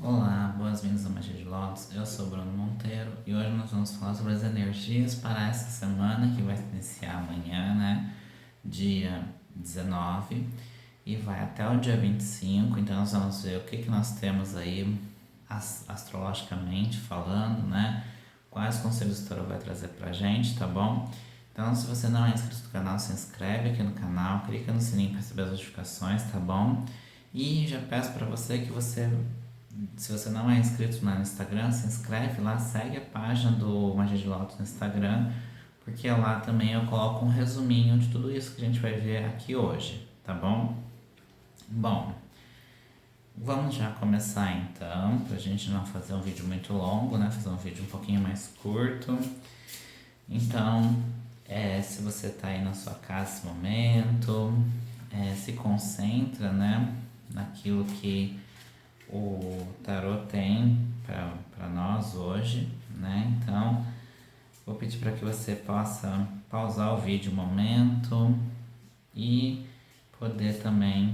Olá, boas-vindas a Magia de Lótus. Eu sou o Bruno Monteiro e hoje nós vamos falar sobre as energias para essa semana que vai iniciar amanhã, né? Dia 19 e vai até o dia 25. Então nós vamos ver o que nós temos aí astrologicamente falando, né? Quais conselhos o tarot vai trazer pra gente, tá bom? Então, se você não é inscrito no canal, se inscreve aqui no canal, clica no sininho para receber as notificações, tá bom? E já peço para você que se você não é inscrito no Instagram, se inscreve lá, segue a página do Magia de Lótus no Instagram, porque lá também eu coloco um resuminho de tudo isso que a gente vai ver aqui hoje, tá bom? Bom, vamos já começar então, pra gente não fazer um vídeo muito longo, né? Fazer um vídeo um pouquinho mais curto. Então, se você tá aí na sua casa nesse momento, se concentra, né? Naquilo que o tarot tem para nós hoje, né? Então, vou pedir para que você possa pausar o vídeo um momento e poder também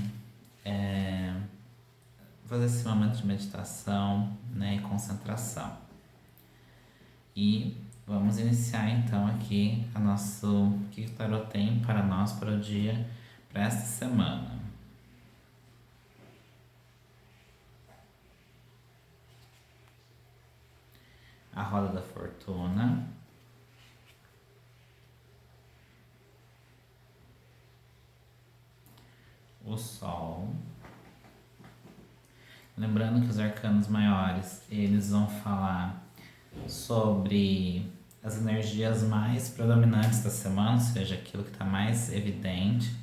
fazer esse momento de meditação, né, e concentração. E vamos iniciar então aqui o que o tarot tem para nós para o dia, para esta semana. A roda da fortuna, o sol. Lembrando que os arcanos maiores, eles vão falar sobre as energias mais predominantes da semana, ou seja, aquilo que está mais evidente.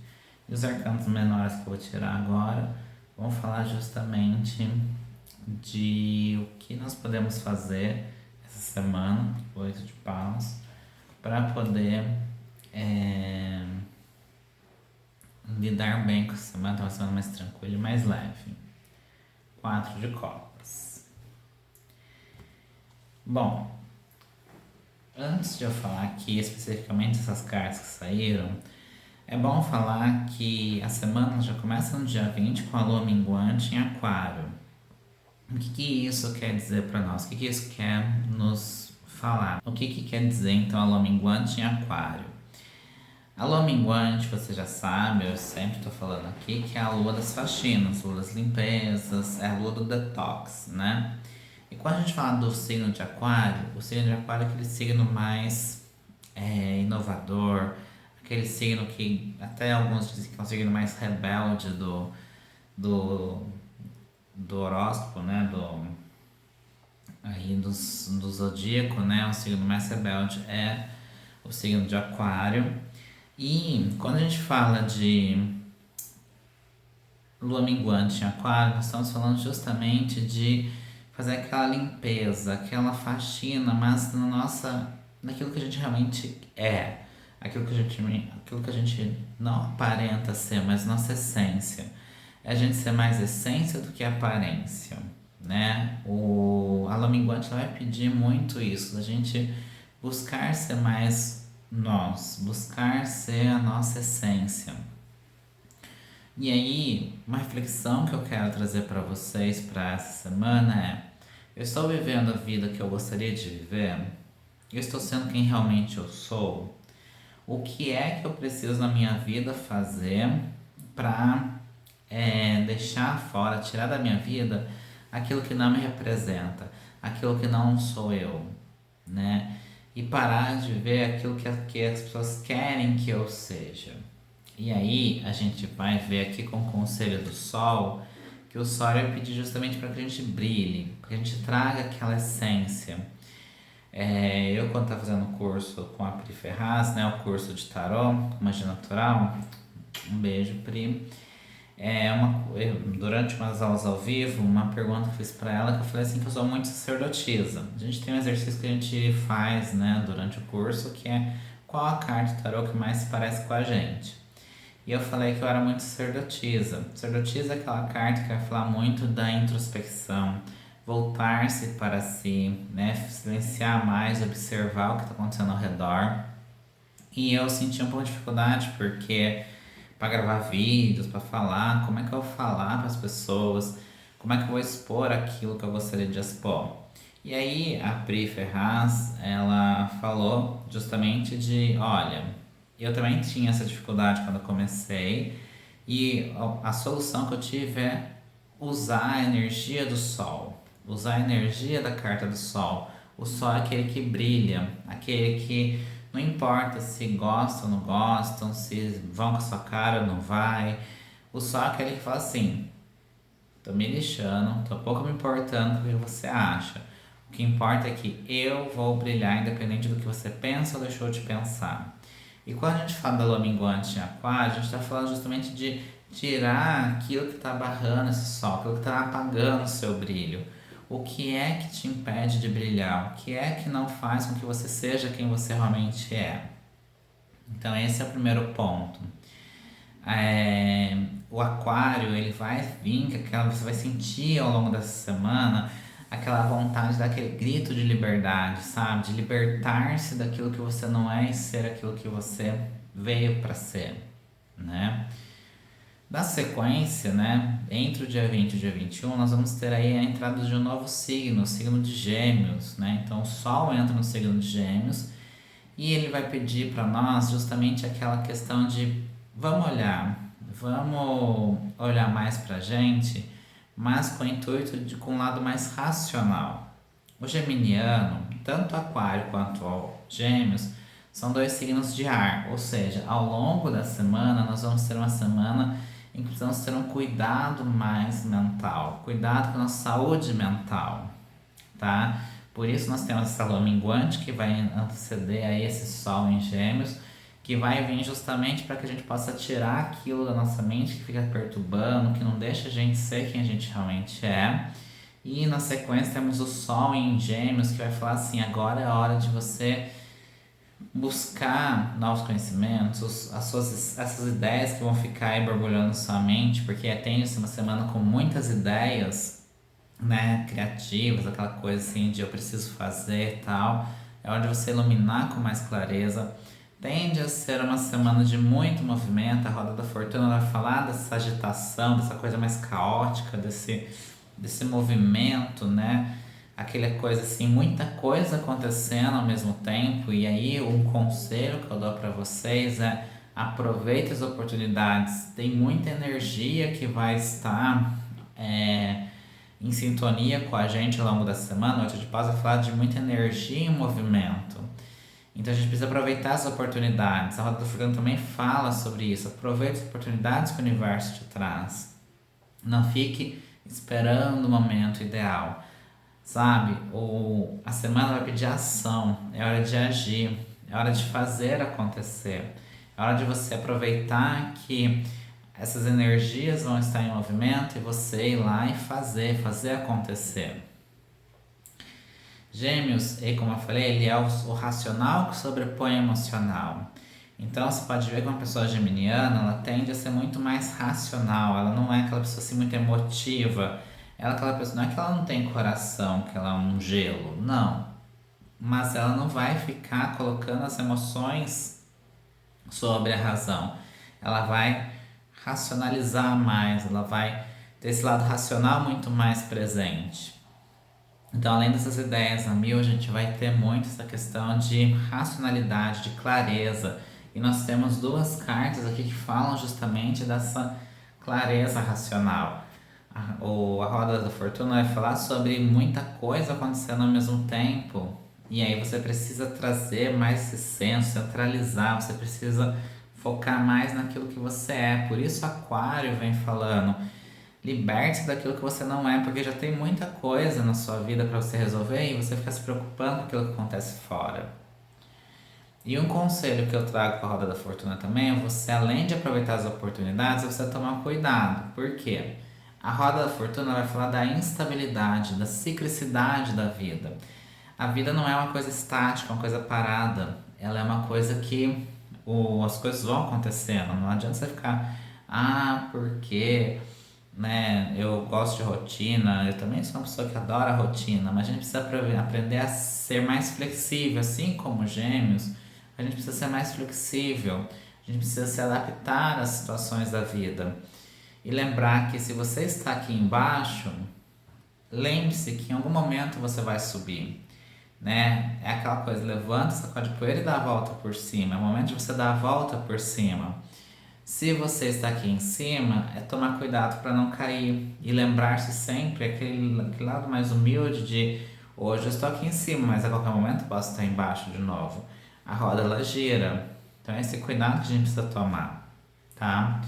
E os arcanos menores que eu vou tirar agora vão falar justamente de o que nós podemos fazer essa semana, 8 de paus, para poder lidar bem com essa semana, ter uma semana mais tranquila e mais leve. 4 de copas. Bom, antes de eu falar aqui especificamente essas cartas que saíram, é bom falar que a semana já começa no dia 20 com a lua minguante em Aquário. O que isso quer dizer para nós? O que isso quer nos falar? O que quer dizer então a lua minguante em Aquário? A lua minguante, você já sabe, eu sempre estou falando aqui, que é a lua das faxinas, a lua das limpezas, é a lua do detox, né? E quando a gente fala do signo de Aquário, o signo de Aquário é aquele signo mais inovador, aquele signo que até alguns dizem que é um signo mais rebelde do, do horóscopo, né? Do zodíaco, né? O signo mais rebelde é o signo de Aquário. E quando a gente fala de lua minguante em Aquário, nós estamos falando justamente de fazer aquela limpeza, aquela faxina, mas naquilo que a gente realmente é, aquilo que a gente não aparenta ser, mas nossa essência. É a gente ser mais essência do que aparência, né? A lua minguante vai pedir muito isso, da gente buscar ser mais nós, buscar ser a nossa essência. E aí, uma reflexão que eu quero trazer para vocês para essa semana é: eu estou vivendo a vida que eu gostaria de viver? Eu estou sendo quem realmente eu sou? O que é que eu preciso na minha vida fazer para deixar fora, tirar da minha vida aquilo que não me representa, aquilo que não sou eu, né? E parar de ver aquilo que as pessoas querem que eu seja. E aí a gente vai ver aqui com o conselho do sol, que o sol vai pedir justamente para que a gente brilhe, para que a gente traga aquela essência. Eu quando estava fazendo o curso com a Pri Ferraz, né, o curso de tarô, magia natural, um beijo, Pri. Durante umas aulas ao vivo, uma pergunta que eu fiz pra ela, que eu falei assim, que eu sou muito sacerdotisa. A gente tem um exercício que a gente faz, né, durante o curso, que é qual a carta do tarô que mais se parece com a gente. E eu falei que eu era muito sacerdotisa. Sacerdotisa é aquela carta que vai falar muito da introspecção, voltar-se para si, né, silenciar mais, observar o que está acontecendo ao redor. E eu senti um pouco de dificuldade, porque para gravar vídeos, para falar, como é que eu vou falar para as pessoas, Como é que eu vou expor aquilo que eu gostaria de expor? E aí a Pri Ferraz, ela falou justamente de, olha, eu também tinha essa dificuldade quando eu comecei e a solução que eu tive é usar a energia do sol, usar a energia da carta do sol. O sol é aquele que brilha, aquele que não importa se gostam ou não gostam, se vão com a sua cara ou não vai. O sol é aquele que fala assim: tô me lixando, tô pouco me importando com o que você acha. O que importa é que eu vou brilhar independente do que você pensa ou deixou de pensar. E quando a gente fala da lua minguante em aquário, a gente está falando justamente de tirar aquilo que está barrando esse sol, aquilo que está apagando o seu brilho. O que é que te impede de brilhar? O que é que não faz com que você seja quem você realmente é? Então esse é o primeiro ponto. O aquário, ele vai vir, você vai sentir ao longo dessa semana aquela vontade daquele grito de liberdade, sabe? De libertar-se daquilo que você não é e ser aquilo que você veio para ser, né? Na sequência, né, entre o dia 20 e o dia 21, nós vamos ter aí a entrada de um novo signo, o signo de Gêmeos, né? Então o Sol entra no signo de Gêmeos e ele vai pedir para nós justamente aquela questão de vamos olhar mais pra gente, mas com o intuito de com um lado mais racional. O geminiano, tanto Aquário quanto o Gêmeos, são dois signos de ar, ou seja, ao longo da semana nós vamos ter uma semana em que precisamos ter um cuidado mais mental, cuidado com a nossa saúde mental, tá? Por isso nós temos essa lua minguante que vai anteceder a esse sol em Gêmeos, que vai vir justamente para que a gente possa tirar aquilo da nossa mente que fica perturbando, que não deixa a gente ser quem a gente realmente é. E na sequência temos o Sol em Gêmeos, que vai falar assim: agora é a hora de você buscar novos conhecimentos, essas ideias que vão ficar aí borbulhando na sua mente, porque tem uma semana com muitas ideias, né, criativas, aquela coisa assim de eu preciso fazer e tal. É hora de você iluminar com mais clareza. Tende a ser uma semana de muito movimento. A roda da fortuna vai falar dessa agitação, dessa coisa mais caótica, desse movimento, né? Aquela coisa assim, muita coisa acontecendo ao mesmo tempo. E aí, um conselho que eu dou para vocês é: aproveite as oportunidades. Tem muita energia que vai estar em sintonia com a gente ao longo da semana. Hoje a gente passa a falar de muita energia em movimento. Então a gente precisa aproveitar as oportunidades. A Roda do Fortuna também fala sobre isso. Aproveite as oportunidades que o universo te traz. Não fique esperando o momento ideal. Sabe? A semana vai pedir ação. É hora de agir. É hora de fazer acontecer. É hora de você aproveitar que essas energias vão estar em movimento e você ir lá e fazer acontecer. Gêmeos, e como eu falei, ele é o racional que sobrepõe o emocional. Então você pode ver que uma pessoa geminiana, ela tende a ser muito mais racional, ela não é aquela pessoa assim muito emotiva. Ela é aquela pessoa, não é que ela não tem coração, que ela é um gelo, não. Mas ela não vai ficar colocando as emoções sobre a razão. Ela vai racionalizar mais, ela vai ter esse lado racional muito mais presente. Então, além dessas ideias a mil, a gente vai ter muito essa questão de racionalidade, de clareza. E nós temos duas cartas aqui que falam justamente dessa clareza racional. A Roda da Fortuna vai falar sobre muita coisa acontecendo ao mesmo tempo. E aí você precisa trazer mais esse senso, centralizar, você precisa focar mais naquilo que você é. Por isso Aquário vem falando: liberte-se daquilo que você não é, porque já tem muita coisa na sua vida para você resolver e você fica se preocupando com aquilo que acontece fora. E um conselho que eu trago para a Roda da Fortuna também é você, além de aproveitar as oportunidades, você tomar cuidado. Por quê? A Roda da Fortuna vai falar da instabilidade, da ciclicidade da vida. A vida não é uma coisa estática, uma coisa parada. Ela é uma coisa que as coisas vão acontecendo. Não adianta você ficar, porque, né, eu gosto de rotina. Eu também sou uma pessoa que adora a rotina, mas a gente precisa aprender a ser mais flexível, assim como Gêmeos. A gente precisa ser mais flexível, a gente precisa se adaptar às situações da vida. E lembrar que se você está aqui embaixo, lembre-se que em algum momento você vai subir, né? É aquela coisa, levanta, sacode poeira e dá a volta por cima. É o momento de você dar a volta por cima. Se você está aqui em cima, é tomar cuidado para não cair e lembrar-se sempre aquele lado mais humilde de hoje eu estou aqui em cima, mas a qualquer momento eu posso estar embaixo de novo. A roda ela gira, então é esse cuidado que a gente precisa tomar, tá?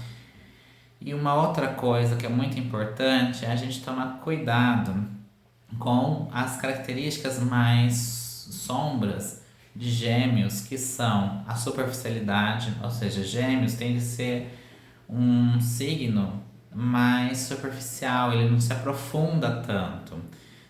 E uma outra coisa que é muito importante é a gente tomar cuidado com as características mais sombras de Gêmeos, que são a superficialidade, ou seja, Gêmeos tem que ser um signo mais superficial, ele não se aprofunda tanto.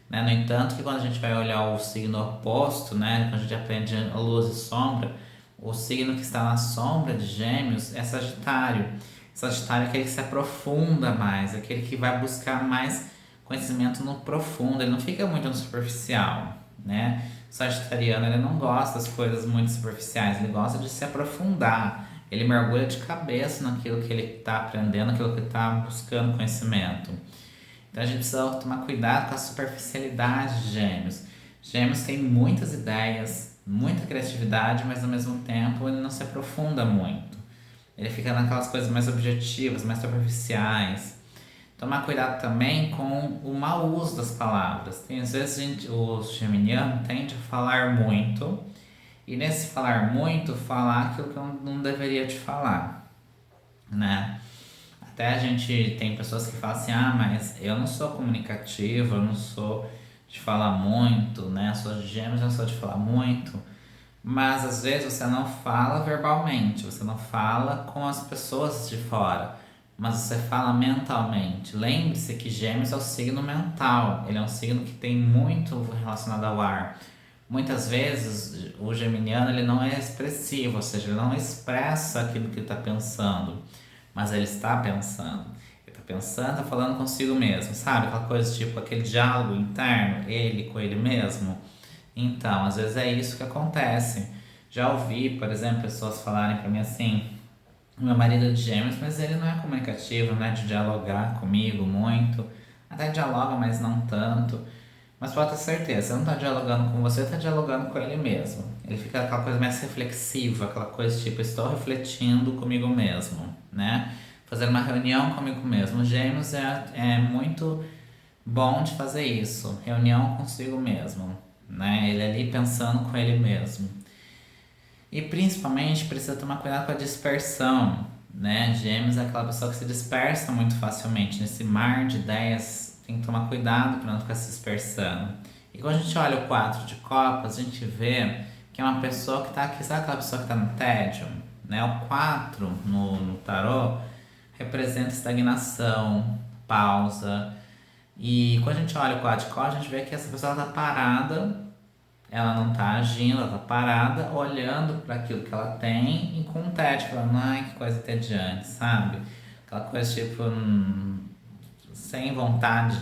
Né? No entanto, que quando a gente vai olhar o signo oposto, né? Quando a gente aprende a luz e sombra, o signo que está na sombra de Gêmeos é Sagitário. Sagitário é aquele que se aprofunda mais, aquele que vai buscar mais conhecimento no profundo, ele não fica muito no superficial, né? O sagitariano, ele não gosta das coisas muito superficiais, ele gosta de se aprofundar, ele mergulha de cabeça naquilo que ele está aprendendo, naquilo que ele está buscando conhecimento. Então a gente precisa tomar cuidado com a superficialidade de Gêmeos. Gêmeos tem muitas ideias, muita criatividade, mas ao mesmo tempo ele não se aprofunda muito. Ele fica naquelas coisas mais objetivas, mais superficiais. Tomar cuidado também com o mau uso das palavras. Tem, às vezes o geminiano tende a falar muito, e nesse falar muito, falar aquilo que eu não deveria te falar, né? Até a gente tem pessoas que falam assim, ah, mas eu não sou comunicativo, eu não sou de falar muito, né? Eu sou de Gêmeos, eu não sou de falar muito. Mas às vezes você não fala verbalmente, você não fala com as pessoas de fora, mas você fala mentalmente. Lembre-se que Gêmeos é o signo mental, ele é um signo que tem muito relacionado ao ar. Muitas vezes o geminiano ele não é expressivo, ou seja, ele não expressa aquilo que ele está pensando, mas ele está pensando. Ele está pensando, está falando consigo mesmo, sabe? Aquela coisa tipo aquele diálogo interno, ele com ele mesmo. Então, às vezes é isso que acontece. Já ouvi, por exemplo, pessoas falarem para mim assim: meu marido é de Gêmeos, mas ele não é comunicativo, não é de dialogar comigo muito. Até dialoga, mas não tanto. Mas pode ter certeza, você não está dialogando com você, está dialogando com ele mesmo. Ele fica aquela coisa mais reflexiva, aquela coisa tipo, estou refletindo comigo mesmo, né? Fazer uma reunião comigo mesmo. Gêmeos é muito bom de fazer isso, reunião consigo mesmo, né? Ele ali pensando com ele mesmo. E principalmente precisa tomar cuidado com a dispersão, né? Gêmeos é aquela pessoa que se dispersa muito facilmente. Nesse mar de ideias, tem que tomar cuidado para não ficar se dispersando. E quando a gente olha o 4 de copas, a gente vê que é uma pessoa que está aqui, sabe aquela pessoa que está no tédio? Né? O 4 no tarô representa estagnação, pausa. E quando a gente olha o 4 de copas, a gente vê que essa pessoa está parada, ela não está agindo, ela está parada, olhando para aquilo que ela tem e com um tédio, falando, ai, que coisa entediante, sabe? Aquela coisa tipo, sem vontade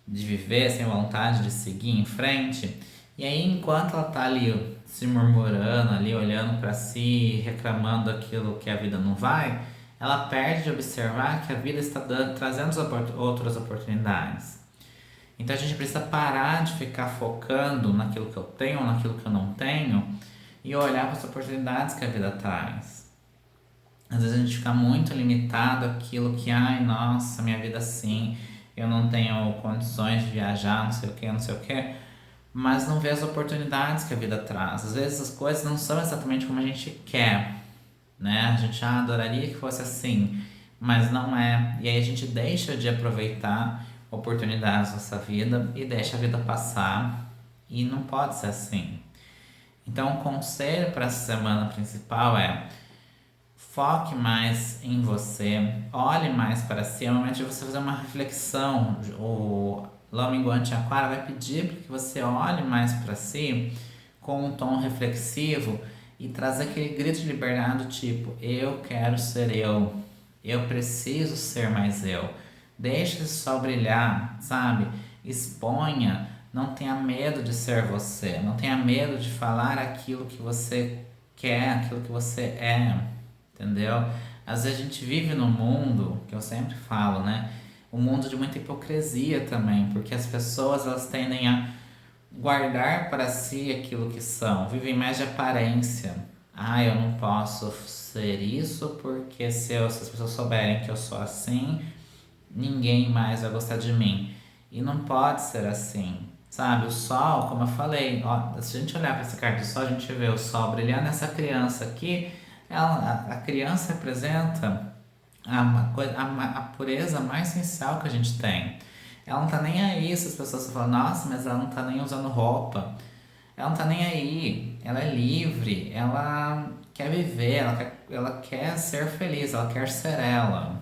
de viver, sem vontade de seguir em frente. E aí, enquanto ela tá ali se murmurando, ali olhando para si, reclamando daquilo que a vida não vai, ela perde de observar que a vida está trazendo outras oportunidades. Então a gente precisa parar de ficar focando naquilo que eu tenho ou naquilo que eu não tenho e olhar para as oportunidades que a vida traz. Às vezes a gente fica muito limitado àquilo que, ai, nossa, minha vida assim, eu não tenho condições de viajar, não sei o que, não sei o que, mas não vê as oportunidades que a vida traz. Às vezes as coisas não são exatamente como a gente quer, né? A gente adoraria que fosse assim, mas não é. E aí a gente deixa de aproveitar oportunidades nessa vida e deixa a vida passar e não pode ser assim. Então, o conselho para essa semana principal é: foque mais em você, olhe mais para si. É o momento de você fazer uma reflexão. O Lua Minguante Aquário vai pedir para que você olhe mais para si com um tom reflexivo e trazer aquele grito de liberdade do tipo, eu quero ser eu preciso ser mais eu. Deixe só brilhar, sabe? Exponha, não tenha medo de ser você, não tenha medo de falar aquilo que você quer, aquilo que você é, entendeu? Às vezes a gente vive num mundo, que eu sempre falo, né? um mundo de muita hipocrisia também, porque as pessoas elas tendem a guardar para si aquilo que são, vivem mais de aparência. Ah, eu não posso ser isso porque se as pessoas souberem que eu sou assim, ninguém mais vai gostar de mim. E não pode ser assim, sabe? O sol, como eu falei, ó, se a gente olhar para essa carta do sol, a gente vê o sol brilhando. Essa criança aqui, a criança representa a pureza mais essencial que a gente tem. Ela não tá nem aí se as pessoas falam, nossa, mas ela não tá nem usando roupa. Ela não tá nem aí, ela é livre, ela quer viver, ela quer ser feliz, ela quer ser ela.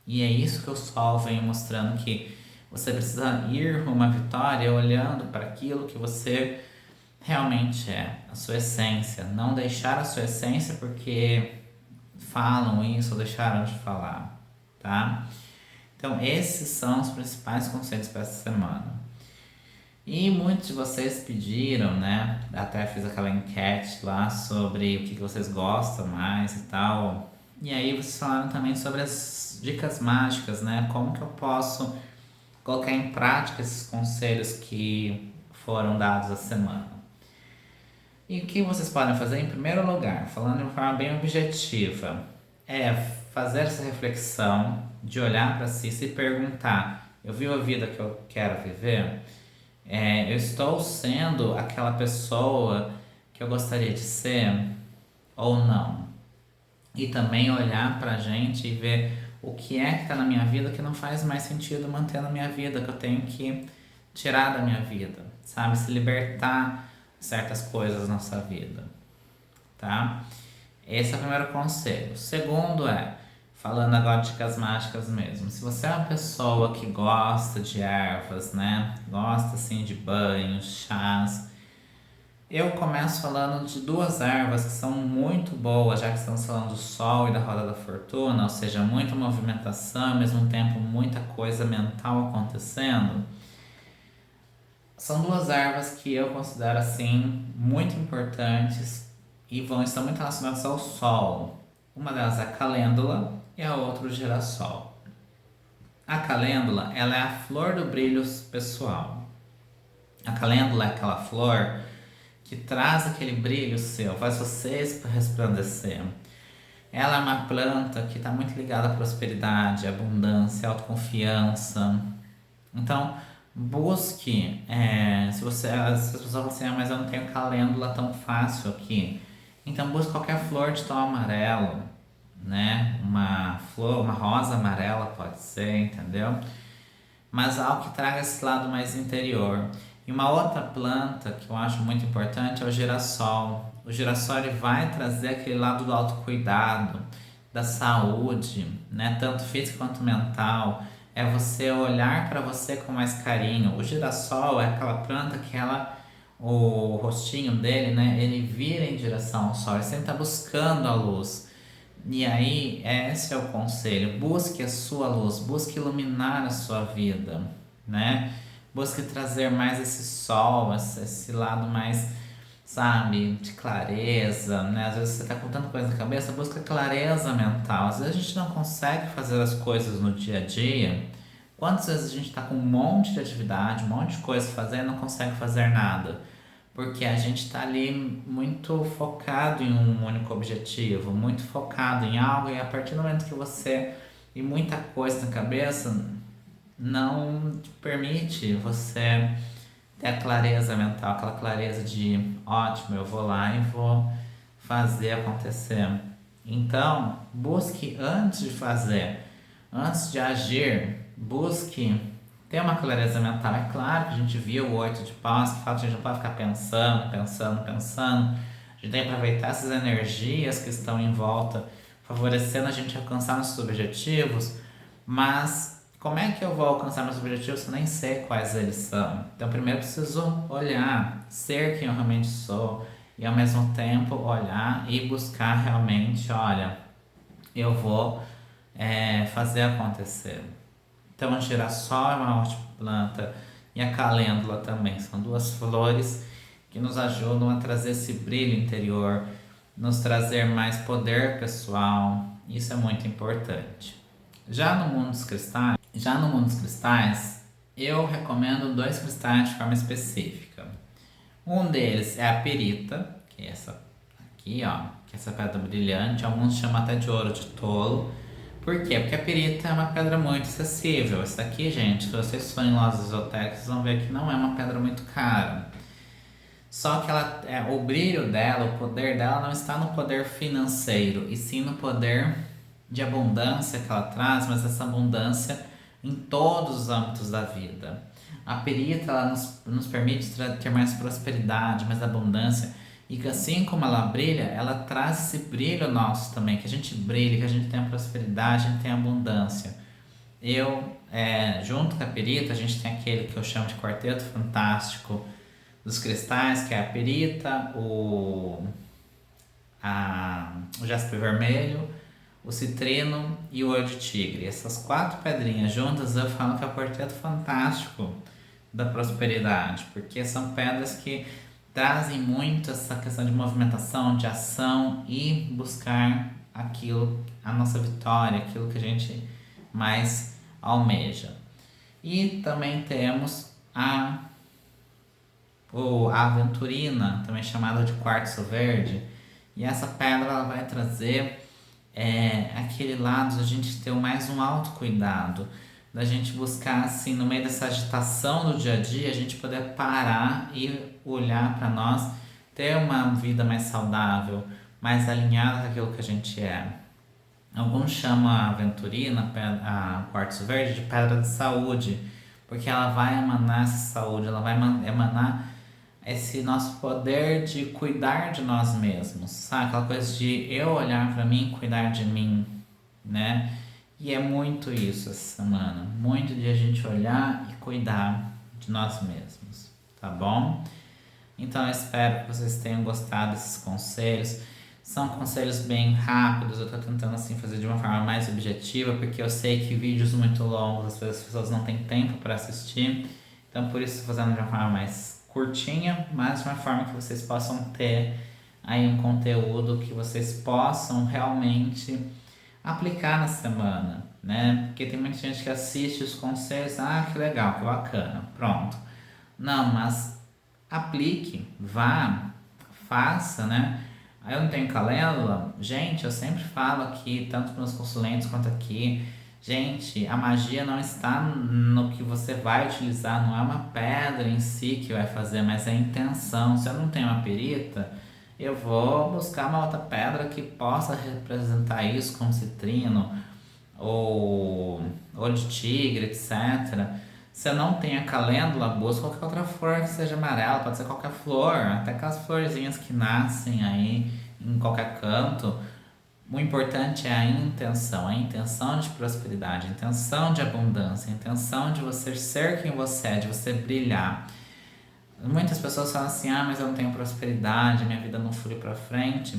E é isso que o sol vem mostrando que você precisa ir rumo à vitória olhando para aquilo que você realmente é, a sua essência. Não deixar a sua essência porque falam isso ou deixaram de falar, tá? Então, esses são os principais conselhos para essa semana. E muitos de vocês pediram, né? Até fiz aquela enquete lá sobre o que vocês gostam mais e tal. E aí vocês falaram também sobre as dicas mágicas, né? Como que eu posso colocar em prática esses conselhos que foram dados essa semana. E o que vocês podem fazer em primeiro lugar, falando de uma forma bem objetiva, é fazer essa reflexão de olhar para si e se perguntar: eu vivo a vida que eu quero viver? Eu estou sendo aquela pessoa que eu gostaria de ser ou não? E também olhar pra gente e ver o que é que está na minha vida que não faz mais sentido manter na minha vida, que eu tenho que tirar da minha vida, sabe? Se libertar de certas coisas na nossa vida, tá? Esse é o primeiro conselho. O segundo é, falando agora de dicas mágicas mesmo, se você é uma pessoa que gosta de ervas, né? Gosta assim de banhos, chás. Eu começo falando de duas ervas que são muito boas, já que estamos falando do Sol e da Roda da Fortuna, ou seja, muita movimentação, ao mesmo tempo muita coisa mental acontecendo. São duas ervas que eu considero assim muito importantes e vão estar muito relacionadas ao Sol. Uma delas é a calêndula e a outra o girassol. A calêndula, ela é a flor do brilho pessoal. A calêndula é aquela flor que traz aquele brilho seu, faz você resplandecer. Ela é uma planta que está muito ligada à prosperidade, abundância, autoconfiança. Então, busque, as pessoas falam assim, mas eu não tenho calêndula tão fácil aqui. Então, busque qualquer flor de tom amarelo, né? Uma flor, uma rosa amarela pode ser, entendeu? Mas algo que traga esse lado mais interior. E uma outra planta que eu acho muito importante é o girassol. O girassol ele vai trazer aquele lado do autocuidado, da saúde, né? Tanto física quanto mental. É você olhar para você com mais carinho. O girassol é aquela planta que o rostinho dele, né? Ele vira em direção ao sol. Ele sempre está buscando a luz. E aí, esse é o conselho. Busque a sua luz, busque iluminar a sua vida, né? Busque trazer mais esse sol, esse lado mais, sabe, de clareza, né? Às vezes você tá com tanta coisa na cabeça, busca clareza mental. Às vezes a gente não consegue fazer as coisas no dia a dia. Quantas vezes a gente tá com um monte de atividade, um monte de coisa fazendo e não consegue fazer nada? Porque a gente está ali muito focado em um único objetivo, muito focado em algo, e a partir do momento que você tem muita coisa na cabeça, não te permite você ter a clareza mental, aquela clareza de ótimo, eu vou lá e vou fazer acontecer. Então, busque antes de fazer, antes de agir, busque ter uma clareza mental. É claro que a gente viu o 8 de paus, que fala que a gente não pode ficar pensando. A gente tem que aproveitar essas energias que estão em volta, favorecendo a gente alcançar nossos objetivos, mas como é que eu vou alcançar meus objetivos se eu nem sei quais eles são? Então, primeiro eu preciso olhar, ser quem eu realmente sou, e ao mesmo tempo olhar e buscar realmente, olha, eu vou fazer acontecer. Então, a girassol é uma ótima planta e a calêndula também. São duas flores que nos ajudam a trazer esse brilho interior, nos trazer mais poder pessoal. Isso é muito importante. Já no mundo dos cristais, Já no mundo dos cristais, eu recomendo dois cristais de forma específica. Um deles é a perita, que é essa aqui, ó, que é essa pedra brilhante. Alguns chamam até de ouro de tolo. Por quê? Porque a perita é uma pedra muito acessível. Essa daqui, gente, se vocês forem em lojas esotéricas, vocês vão ver que não é uma pedra muito cara. Só que o brilho dela, o poder dela não está no poder financeiro, e sim no poder de abundância que ela traz, mas essa abundância em todos os âmbitos da vida. A perita ela nos permite ter mais prosperidade, mais abundância, e que assim como ela brilha, ela traz esse brilho nosso também, que a gente brilhe, que a gente tenha prosperidade, a gente tenha abundância. Junto com a perita, a gente tem aquele que eu chamo de quarteto fantástico dos cristais, que é a perita, o jaspe vermelho, o citrino e o olho de tigre. Essas quatro pedrinhas juntas eu falo que é o quarteto fantástico da prosperidade, porque são pedras que trazem muito essa questão de movimentação, de ação e buscar aquilo, a nossa vitória, aquilo que a gente mais almeja. E também temos a aventurina, também chamada de quartzo verde. E essa pedra ela vai trazer aquele lado da gente ter mais um autocuidado, da gente buscar assim, no meio dessa agitação do dia a dia, a gente poder parar e olhar para nós, ter uma vida mais saudável, mais alinhada com aquilo que a gente é. Alguns chamam a aventurina, a quartzo verde, de pedra de saúde, porque ela vai emanar essa saúde, ela vai emanar esse nosso poder de cuidar de nós mesmos, sabe? Aquela coisa de eu olhar para mim e cuidar de mim, né? E é muito isso essa semana, muito de a gente olhar e cuidar de nós mesmos, tá bom? Então eu espero que vocês tenham gostado desses conselhos. São conselhos bem rápidos, eu tô tentando assim fazer de uma forma mais objetiva, porque eu sei que vídeos muito longos as pessoas não têm tempo para assistir. Então por isso fazendo de uma forma mais curtinha, mas de uma forma que vocês possam ter aí um conteúdo que vocês possam realmente aplicar na semana, né? Porque tem muita gente que assiste os conselhos, que legal, que bacana, pronto. Não, mas aplique, vá, faça, né? Aí eu não tenho calêndula, gente, eu sempre falo aqui, tanto para os consulentes quanto aqui, gente, a magia não está no que você vai utilizar, não é uma pedra em si que vai fazer, mas é a intenção. Se eu não tenho uma perita, eu vou buscar uma outra pedra que possa representar isso, como citrino ou olho de tigre, etc. Se eu não tenho a calêndula, busca qualquer outra flor que seja amarela, pode ser qualquer flor, até aquelas florzinhas que nascem aí em qualquer canto. O importante é a intenção de prosperidade, a intenção de abundância, a intenção de você ser quem você é, de você brilhar. Muitas pessoas falam assim, mas eu não tenho prosperidade, minha vida não flui para frente.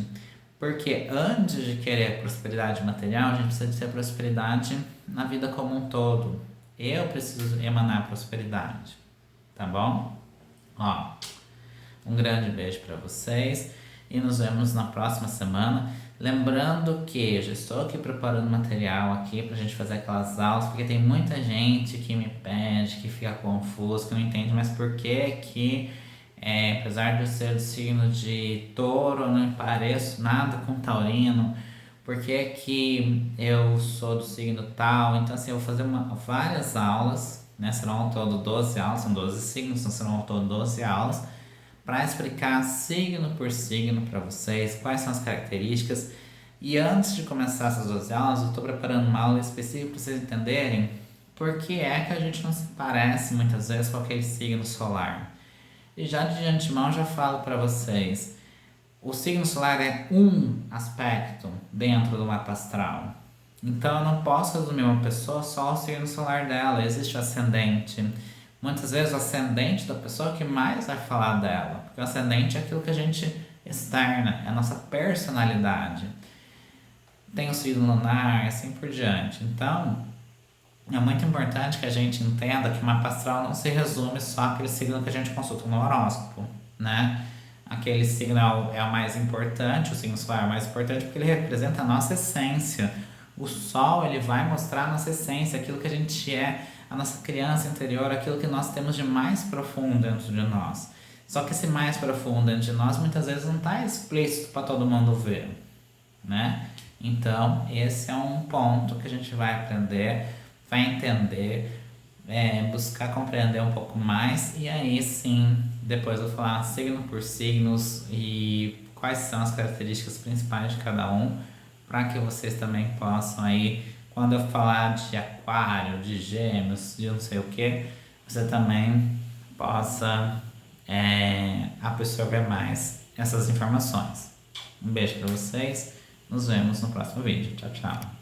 Porque antes de querer prosperidade material, a gente precisa ter prosperidade na vida como um todo. Eu preciso emanar prosperidade, tá bom? Ó, um grande beijo para vocês e nos vemos na próxima semana. Lembrando que eu já estou aqui preparando material aqui pra gente fazer aquelas aulas, porque tem muita gente que me pede, que fica confuso, que não entende, mas por que apesar de eu ser do signo de touro, eu não pareço nada com taurino, porque que eu sou do signo tal. Então assim, eu vou fazer várias aulas, né? Serão ao todo 12 aulas, são 12 signos, então serão ao todo 12 aulas, para explicar signo por signo para vocês, quais são as características. E antes de começar essas 12 aulas, eu estou preparando uma aula específica para vocês entenderem por que é que a gente não se parece muitas vezes com aquele signo solar. E já de antemão já falo para vocês, o signo solar é um aspecto dentro do mapa astral. Então eu não posso resumir uma pessoa só ao signo solar dela, existe o ascendente. Muitas vezes o ascendente da pessoa que mais vai falar dela, porque o ascendente é aquilo que a gente externa, é a nossa personalidade. Tem o signo lunar e assim por diante. Então, é muito importante que a gente entenda que o mapa astral não se resume só àquele signo que a gente consulta no horóscopo, né? Aquele signo é o mais importante, o signo solar é o mais importante porque ele representa a nossa essência, O sol, ele vai mostrar a nossa essência, aquilo que a gente é, a nossa criança interior, aquilo que nós temos de mais profundo dentro de nós. Só que esse mais profundo dentro de nós muitas vezes não está explícito para todo mundo ver, né? Então, esse é um ponto que a gente vai aprender, vai entender, buscar compreender um pouco mais, e aí sim, depois eu vou falar signo por signos e quais são as características principais de cada um, para que vocês também possam aí, quando eu falar de aquário, de gêmeos, de não sei o que, você também possa absorver mais essas informações. Um beijo para vocês, nos vemos no próximo vídeo. Tchau, tchau.